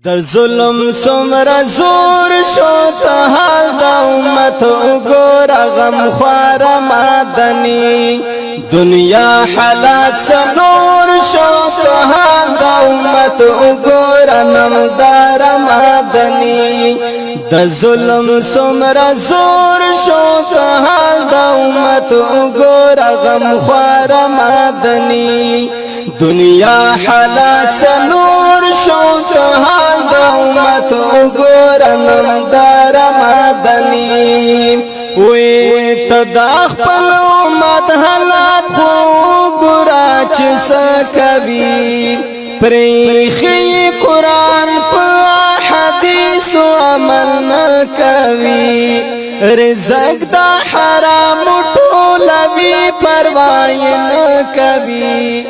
د ظلم سمرا زور شو تحال دا امت اگور غم خوار مادنی دنیا حالات سنور شو تحال دا امت اگور نمدار مادنی د ظلم سمرا زور شو تحال دا امت اگور غم خوار مادنی دنیا حالات سنور شو تحال دا امت اگور نمدار مدنی وی تداخ پل امت حالات خو گرا چسا کبی پریخی قرآن پا حدیث و عمل نکوی رزق دا حرام طولوی پروائی نکوی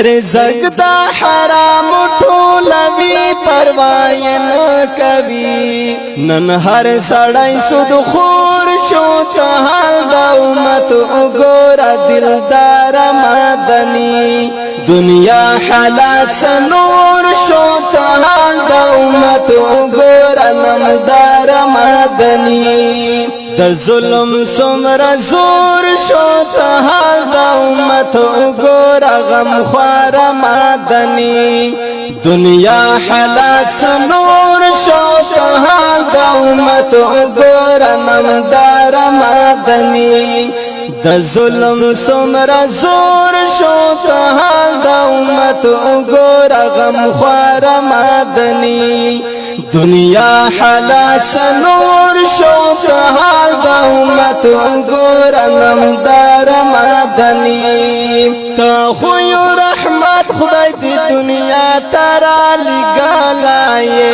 رزق دا حرام طولوی پروائی نکوی نن هر سڑائی سود خور شو تحال دا امت اگورا دلدار مدنی دنیا حالات سنور شو تحال دا امت اگورا نمدار مدنی د ظلم سمرا زور شو تحال دا امت اگور غم خوار مدنی دنیا حالات سنور شو تحال دا امت اگور نمدار مدنی د ظلم سمرا زور شو تحال دا امت اگور غم خوار مدنی دنیا حالات سنور شو تحال دا امت اگور نمدار مدنی تا خوی رحمت خدای دی دنیا ترا لگالائے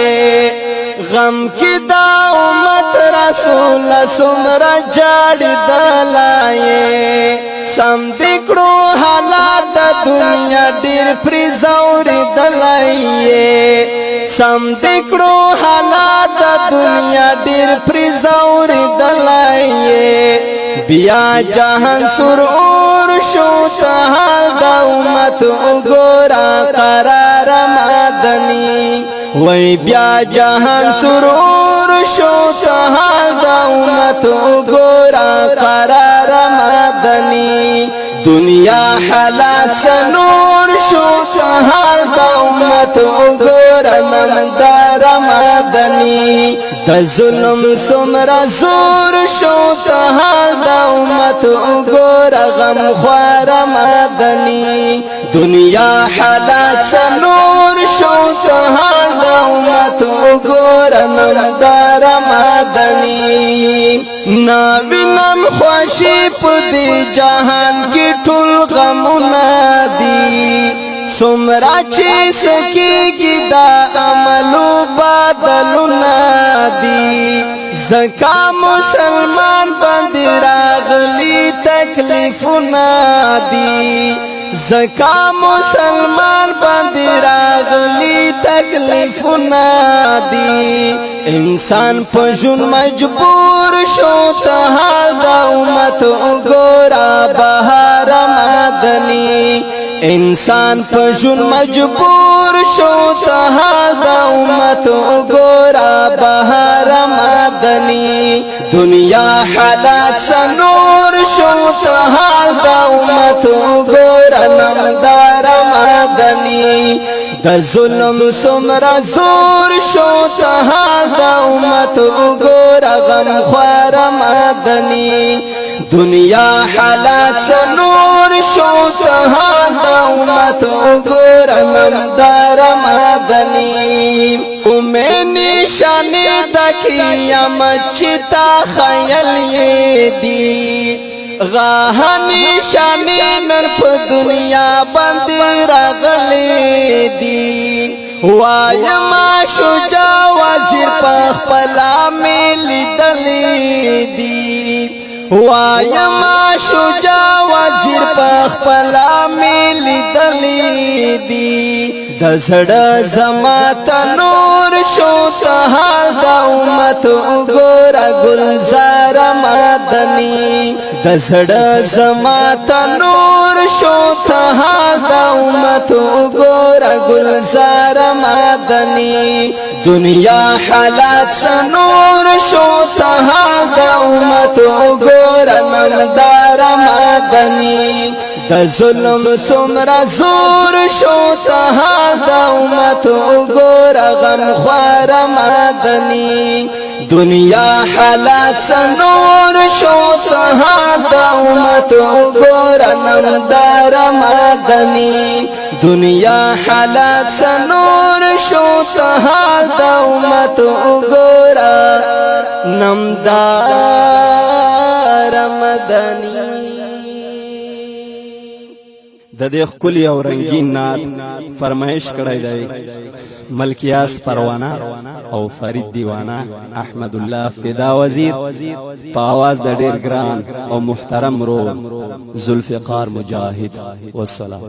غم کی دا امت رسول سمرا جاڑی دلائے سم دکڑو حالات دا دنیا دیر پریزوری دلائے سم دکڑو حالات دا دنیا دیر پریزوری دلائے بیا جہان سرور شو تحال دا امت اگورا قرار مدنی وی بیا جہان سرور شو تحال دا امت اگورا قرار مدنی دنیا حالات سنور شو تحال دا امت اگورا نمدار مدنی د ظلم سمرا زور شو تحال دا امت اگورا غم خوار مدنی دنیا حالات سنور شو تحال دا امت اگورا نمدار مدنی نابینم خوشی پدی جہان کی ټول غمونا دی سمرا چیز کی گدا عملو بادلونا دی زکا مسلمان بندی راغلی تکلیفونا دی زکا مسلمان بندی راغلی تکلیفونا دی انسان پجون مجبور شو تحال دا امت اگورا بہار مدنی انسان پجون مجبور شو تحال دا امت اگورا بہار مدنی دنیا حالات سنور شو تحال دا امت اگورا نمدار مدنی د ظلم سمرا زور شو تحال دا امت اگورا غم خوار مدنی دنیا حالات سنور شو تحال دا امت اگورا نمدار مدنی امی نشانی دا قیامت چتا خیل یہ دی غاہنی شانی نن پا دنیا بندی راغلی دی وایما شجا وزیر پخ پلا میلی دلی دی وایما شجا وزیر پخ پلا میلی دلی دی دزڑ زماتا نور شو تحال دا امت اگورا گلزار مدنی دزڑ زماتا نور شو تحال دا امت اگورا گلزار مدنی مدنی دنیا حالات سنور شو سها دا امت گور نمدار مدنی دا ظلم سمرا زور شو سها دا امت گور غم خوار مدنی دنیا حالات سنور شو سها دا امت گور نمدار مدنی دنیا حالات سنور شو سها دا امت گور نمدار مدنی د دې ښکلي او رنګین نعت فرمایش کړی دی ملکیاس پروانه او فرید دیوانه احمد الله فدا وزیر په आवाज د ډیر ګران او محترم رو ذوالفقار مجاهد والسلام